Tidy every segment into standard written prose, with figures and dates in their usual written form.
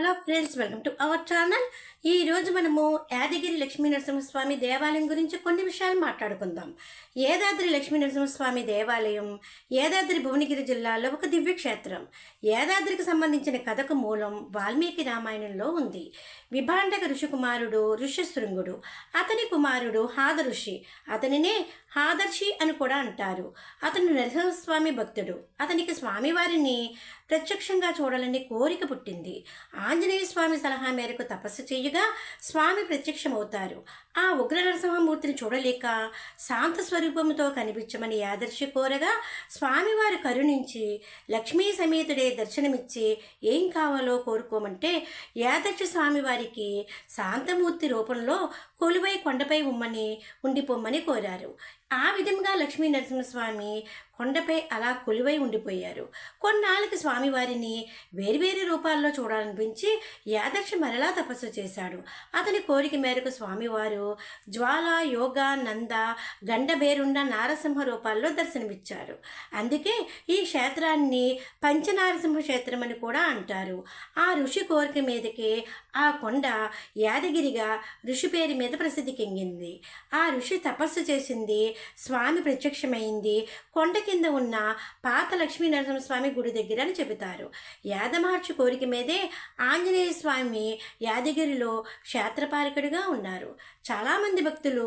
Hello friends, welcome to our channel. ఈ రోజు మనము యాదగిరి లక్ష్మీ నరసింహస్వామి దేవాలయం గురించి కొన్ని విషయాలు మాట్లాడుకుందాం. యాదాద్రి లక్ష్మీ నరసింహస్వామి దేవాలయం యాదాద్రి భువనగిరి జిల్లాలో ఒక దివ్యక్షేత్రం. యాదాద్రికి సంబంధించిన కథకు మూలం వాల్మీకి రామాయణంలో ఉంది. విభాండక ఋషి కుమారుడు ఋష్యశృంగుడు, అతని కుమారుడు హాద ఋషి, అతనినే హాదర్షి అని కూడా అంటారు. అతను నరసింహస్వామి భక్తుడు. అతనికి స్వామివారిని ప్రత్యక్షంగా చూడాలని కోరిక పుట్టింది. ఆంజనేయ స్వామి సలహా మేరకు తపస్సు చేయగా స్వామి ప్రత్యక్షమవుతారు. ఆ ఉగ్ర నరసింహమూర్తిని చూడలేక శాంత స్వరూపంతో కనిపించమని యాదర్శి కోరగా స్వామివారు కరుణించి లక్ష్మీ సమేతుడే దర్శనమిచ్చి ఏం కావాలో కోరుకోమంటే యాదర్శి స్వామివారికి శాంతమూర్తి రూపంలో కొలువై కొండపై ఉండిపోమ్మని కోరారు. ఆ విధంగా లక్ష్మీ నరసింహస్వామి కొండపై అలా కొలువై ఉండిపోయారు. కొన్నాళ్ళకి స్వామివారిని వేర్వేరు రూపాల్లో చూడాలనిపించి యాదక్షి మరలా తపస్సు చేశాడు. అతని కోరిక మేరకు స్వామివారు జ్వాల, యోగ, నంద, గండబేరుండ, నారసింహ రూపాల్లో దర్శనమిచ్చారు. అందుకే ఈ క్షేత్రాన్ని పంచనారసింహ క్షేత్రం అని కూడా అంటారు. ఆ ఋషి కోరిక మీదకే ఆ కొండ యాదగిరిగా ఋషి పేరు మీద ప్రసిద్ధి కెంగింది. ఆ ఋషి తపస్సు చేసింది, స్వామి ప్రత్యక్షమైంది కొండ కింద ఉన్న పాత లక్ష్మీ నరసింహస్వామి గుడి దగ్గర అని చెబుతారు. యాదమహర్షి కోరిక మీదే ఆంజనేయ స్వామి యాదగిరిలో క్షేత్రపాలకుడిగా ఉన్నారు. చాలామంది భక్తులు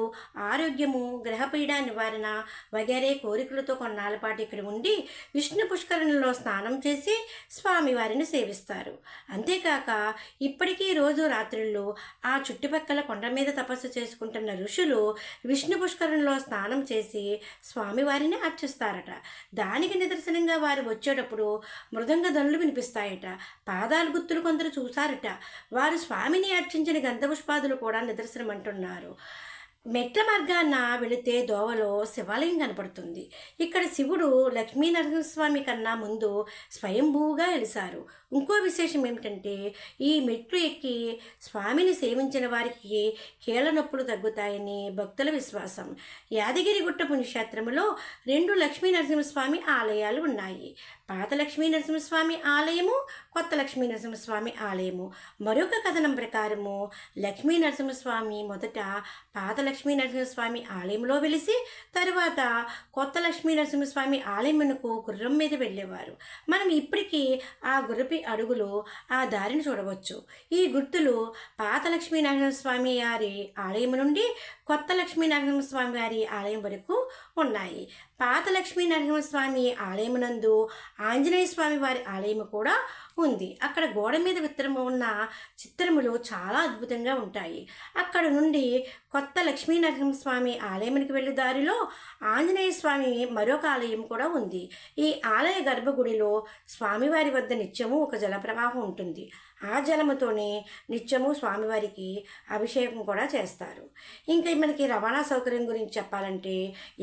ఆరోగ్యము, గ్రహపీడ నివారణ వగేరే కోరికలతో కొన్నాళ్ళ పాటు ఇక్కడ ఉండి విష్ణు పుష్కరణలో స్నానం చేసి స్వామివారిని సేవిస్తారు. అంతేకాక ఇప్పటికీ రోజు రాత్రుల్లో ఆ చుట్టుపక్కల కొండ మీద తపస్సు చేసుకుంటున్న ఋషులు విష్ణు పుష్కరణలో స్నానం చేసి స్వామివారిని అర్చిస్తారట. దానికి నిదర్శనంగా వారు వచ్చేటప్పుడు మృదంగ ధనులు వినిపిస్తాయట. పాదాల గుర్తులు కొందరు చూశారట. వారు స్వామిని అర్చించిన గంధపుష్పాదులు కూడా నిదర్శనం అంటున్నారు. మెట్ల మార్గాన వెళితే దోవలో శివాలయం కనపడుతుంది. ఇక్కడ శివుడు లక్ష్మీ నరసింహస్వామి కన్నా ముందు స్వయంభూగా వెలిశారు. ఇంకో విశేషం ఏమిటంటే ఈ మెట్లు ఎక్కి స్వామిని సేవించిన వారికి కీళ్ళ నొప్పులు తగ్గుతాయని భక్తుల విశ్వాసం. యాదగిరిగుట్ట పుణ్యక్షేత్రంలో 2 లక్ష్మీ నరసింహస్వామి ఆలయాలు ఉన్నాయి. పాత లక్ష్మీ నరసింహస్వామి ఆలయము, కొత్త లక్ష్మీ నరసింహస్వామి ఆలయము. మరొక కథనం ప్రకారము లక్ష్మీ నరసింహస్వామి మొదట పాత లక్ష్మీ నరసింహస్వామి ఆలయంలో వెలిసి తరువాత కొత్త లక్ష్మీ నరసింహస్వామి ఆలయమునకు గుర్రం మీద వెళ్ళేవారు. మనం ఇప్పటికీ ఆ గుర్రపి అడుగులు ఆ దారిని చూడవచ్చు. ఈ గుర్తులు పాత లక్ష్మీ నరసింహస్వామి వారి ఆలయం నుండి కొత్త లక్ష్మీ నరసింహస్వామి వారి ఆలయం వరకు ఉన్నాయి. పాత లక్ష్మీ నరసింహస్వామి ఆలయమునందు ఆంజనేయ స్వామి వారి ఆలయము కూడా ఉంది. అక్కడ గోడ మీద విత్తరము ఉన్న చిత్రములు చాలా అద్భుతంగా ఉంటాయి. అక్కడ నుండి కొత్త లక్ష్మీ నరసింహస్వామి ఆలయానికి వెళ్ళే దారిలో ఆంజనేయ స్వామి మరొక ఆలయం కూడా ఉంది. ఈ ఆలయ గర్భగుడిలో స్వామివారి వద్ద నిత్యము ఒక జలప్రవాహం ఉంటుంది. ఆ జలముతోనే నిత్యము స్వామివారికి అభిషేకం కూడా చేస్తారు. ఇంకా మనకి రవాణా సౌకర్యం గురించి చెప్పాలంటే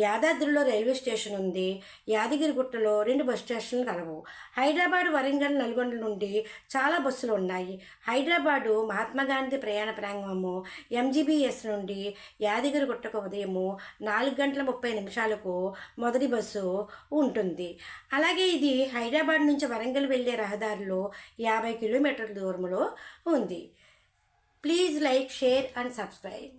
యాదాద్రిలో రైల్వే స్టేషన్ ఉంది. యాదగిరిగుట్టలో 2 బస్ స్టేషన్లు కలవు. హైదరాబాద్, వరంగల్, నల్గొండ నుండి చాలా బస్సులు ఉన్నాయి. హైదరాబాదు మహాత్మాగాంధీ ప్రయాణ ప్రాంగణము MGBS నుండి యాదగిరిగుట్టకు ఉదయము 4:30 మొదటి బస్సు ఉంటుంది. అలాగే ఇది హైదరాబాద్ నుంచి వరంగల్ వెళ్ళే రహదారిలో 50 కిలోమీటర్ల దూరంలో ఉంది. Please like, share and subscribe.